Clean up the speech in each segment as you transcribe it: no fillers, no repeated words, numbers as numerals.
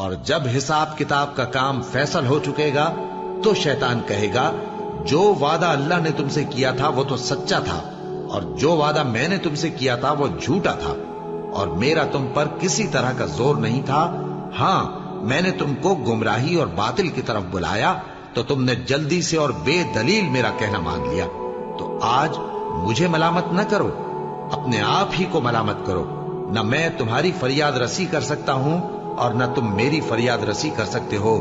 اور جب حساب کتاب کا کام فیصل ہو چکے گا تو شیطان کہے گا جو وعدہ اللہ نے تم سے کیا تھا وہ تو سچا تھا، اور جو وعدہ میں نے تم سے کیا تھا وہ جھوٹا تھا، اور میرا تم پر کسی طرح کا زور نہیں تھا۔ ہاں، میں نے تم کو گمراہی اور باطل کی طرف بلایا تو تم نے جلدی سے اور بے دلیل میرا کہنا مان لیا۔ تو آج مجھے ملامت نہ کرو، اپنے آپ ہی کو ملامت کرو۔ نہ میں تمہاری فریاد رسی کر سکتا ہوں اور نہ تم میری فریاد رسی کر سکتے ہو۔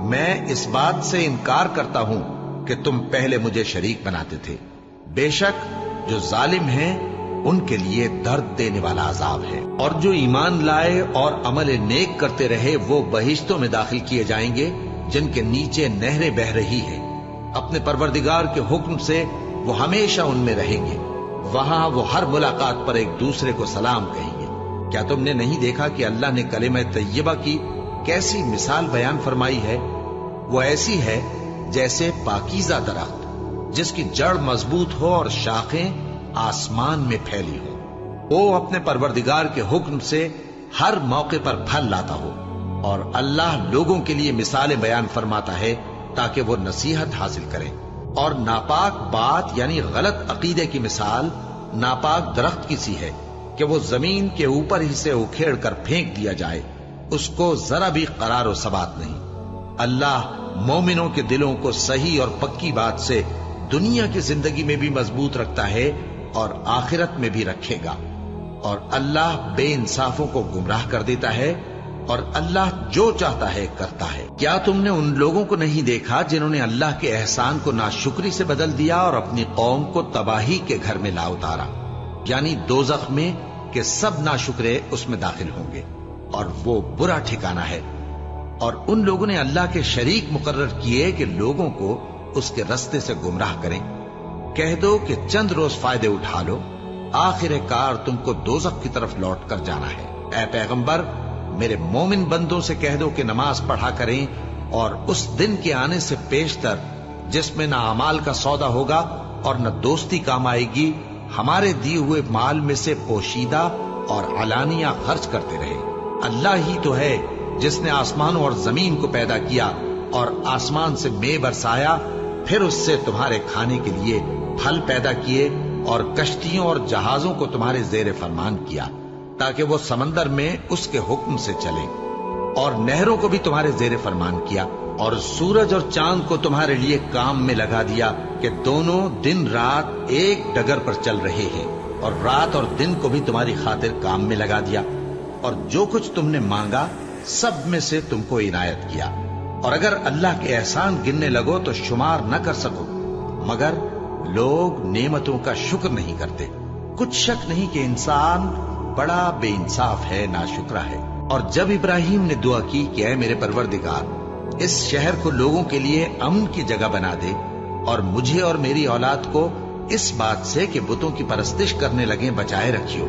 میں اس بات سے انکار کرتا ہوں کہ تم پہلے مجھے شریک بناتے تھے۔ بے شک جو ظالم ہیں ان کے لیے درد دینے والا عذاب ہے، اور جو ایمان لائے اور عمل نیک کرتے رہے وہ بہشتوں میں داخل کیے جائیں گے جن کے نیچے نہریں بہہ رہی ہیں۔ اپنے پروردگار کے حکم سے وہ ہمیشہ ان میں رہیں گے، وہاں وہ ہر ملاقات پر ایک دوسرے کو سلام کہیں گے۔ کیا تم نے نہیں دیکھا کہ اللہ نے کلمہ طیبہ کی کیسی مثال بیان فرمائی ہے؟ وہ ایسی ہے جیسے پاکیزہ درخت جس کی جڑ مضبوط ہو اور شاخیں آسمان میں پھیلی ہو۔ وہ اپنے پروردگار کے حکم سے ہر موقع پر پھل لاتا ہو، اور اللہ لوگوں کے لیے مثالیں بیان فرماتا ہے تاکہ وہ نصیحت حاصل کریں۔ اور ناپاک بات یعنی غلط عقیدے کی مثال ناپاک درخت کی سی ہے کہ وہ زمین کے اوپر ہی سے اکھیڑ کر پھینک دیا جائے، اس کو ذرا بھی قرار و ثبات نہیں۔ اللہ مومنوں کے دلوں کو صحیح اور پکی بات سے دنیا کی زندگی میں بھی مضبوط رکھتا ہے اور آخرت میں بھی رکھے گا، اور اللہ بے انصافوں کو گمراہ کر دیتا ہے، اور اللہ جو چاہتا ہے کرتا ہے۔ کیا تم نے ان لوگوں کو نہیں دیکھا جنہوں نے اللہ کے احسان کو ناشکری سے بدل دیا اور اپنی قوم کو تباہی کے گھر میں لا اتارا، یعنی دوزخ میں، کہ سب ناشکرے اس میں داخل ہوں گے، اور وہ برا ٹھکانہ ہے۔ اور ان لوگوں نے اللہ کے شریک مقرر کیے کہ لوگوں کو اس کے رستے سے گمراہ کریں۔ کہہ دو کہ چند روز فائدے اٹھا لو، آخر کار تم کو دوزخ کی طرف لوٹ کر جانا ہے۔ اے پیغمبر، میرے مومن بندوں سے کہہ دو کہ نماز پڑھا کریں، اور اس دن کے آنے سے پیشتر جس میں نہ اعمال کا سودا ہوگا اور نہ دوستی کام آئے گی، ہمارے دیے ہوئے مال میں سے پوشیدہ اور علانیہ خرچ کرتے رہے۔ اللہ ہی تو ہے جس نے آسمانوں اور زمین کو پیدا کیا اور آسمان سے مے برسایا، پھر اس سے تمہارے کھانے کے لیے پھل پیدا کیے، اور کشتیوں اور جہازوں کو تمہارے زیر فرمان کیا تاکہ وہ سمندر میں اس کے حکم سے چلیں، اور نہروں کو بھی تمہارے زیر فرمان کیا، اور سورج اور چاند کو تمہارے لیے کام میں لگا دیا کہ دونوں دن رات ایک ڈگر پر چل رہے ہیں، اور رات اور دن کو بھی تمہاری خاطر کام میں لگا دیا، اور جو کچھ تم نے مانگا سب میں سے تم کو عنایت کیا۔ اور اگر اللہ کے احسان گننے لگو تو شمار نہ کر سکو، مگر لوگ نعمتوں کا شکر نہیں کرتے۔ کچھ شک نہیں کہ انسان بڑا بے انصاف ہے، ناشکرا ہے۔ اور جب ابراہیم نے دعا کی کہ اے میرے پروردگار، اس شہر کو لوگوں کے لیے امن کی جگہ بنا دے، اور مجھے اور میری اولاد کو اس بات سے کہ بتوں کی پرستش کرنے لگیں بچائے رکھیو۔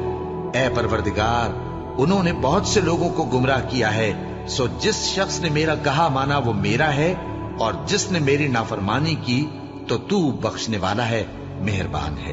اے پروردگار، انہوں نے بہت سے لوگوں کو گمراہ کیا ہے، سو جس شخص نے میرا کہا مانا وہ میرا ہے، اور جس نے میری نافرمانی کی تو تو بخشنے والا ہے، مہربان ہے۔